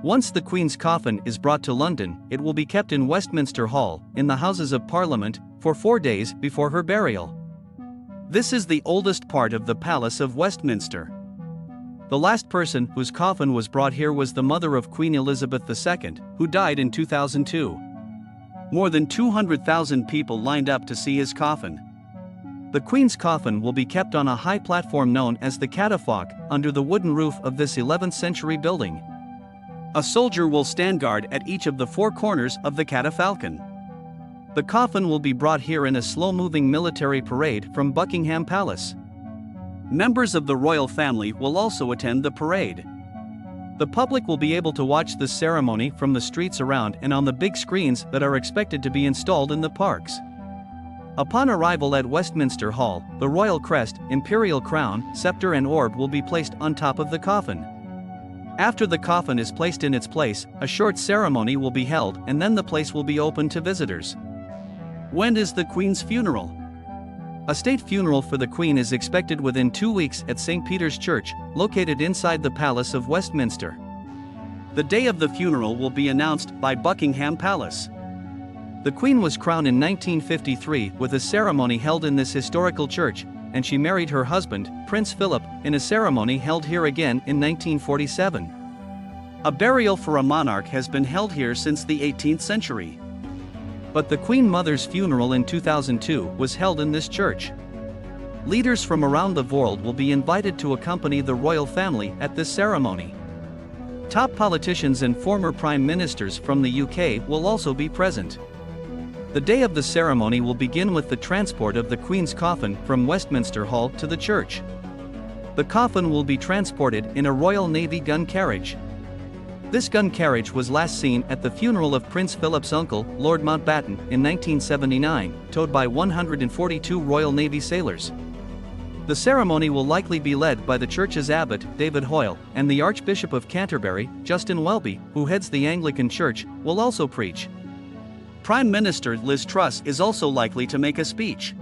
Once the Queen's coffin is brought to London, it will be kept in Westminster Hall, in the Houses of Parliament, for 4 days before her burial. This is the oldest part of the Palace of Westminster. The last person whose coffin was brought here was the mother of Queen Elizabeth II, who died in 2002. More than 200,000 people lined up to see his coffin. The Queen's coffin will be kept on a high platform known as the catafalque, under the wooden roof of this 11th century building. A soldier will stand guard at each of the 4 corners of the catafalque. The coffin will be brought here in a slow-moving military parade from Buckingham Palace. Members of the royal family will also attend the parade. The public will be able to watch the ceremony from the streets around and on the big screens that are expected to be installed in the parks. Upon arrival at Westminster Hall, the royal crest, imperial crown, scepter and orb will be placed on top of the coffin. After the coffin is placed in its place, a short ceremony will be held and then the place will be open to visitors. When is the Queen's funeral? A state funeral for the Queen is expected within 2 weeks at St. Peter's Church, located inside the Palace of Westminster. The day of the funeral will be announced by Buckingham Palace. The Queen was crowned in 1953 with a ceremony held in this historical church, and she married her husband, Prince Philip, in a ceremony held here again in 1947. A burial for a monarch has been held here since the 18th century. But the Queen Mother's funeral in 2002 was held in this church. Leaders from around the world will be invited to accompany the royal family at this ceremony. Top politicians and former prime ministers from the UK will also be present. The day of the ceremony will begin with the transport of the Queen's coffin from Westminster Hall to the church. The coffin will be transported in a Royal Navy gun carriage. This gun carriage was last seen at the funeral of Prince Philip's uncle, Lord Mountbatten, in 1979, towed by 142 Royal Navy sailors. The ceremony will likely be led by the church's abbot, David Hoyle, and the Archbishop of Canterbury, Justin Welby, who heads the Anglican Church, will also preach. Prime Minister Liz Truss is also likely to make a speech.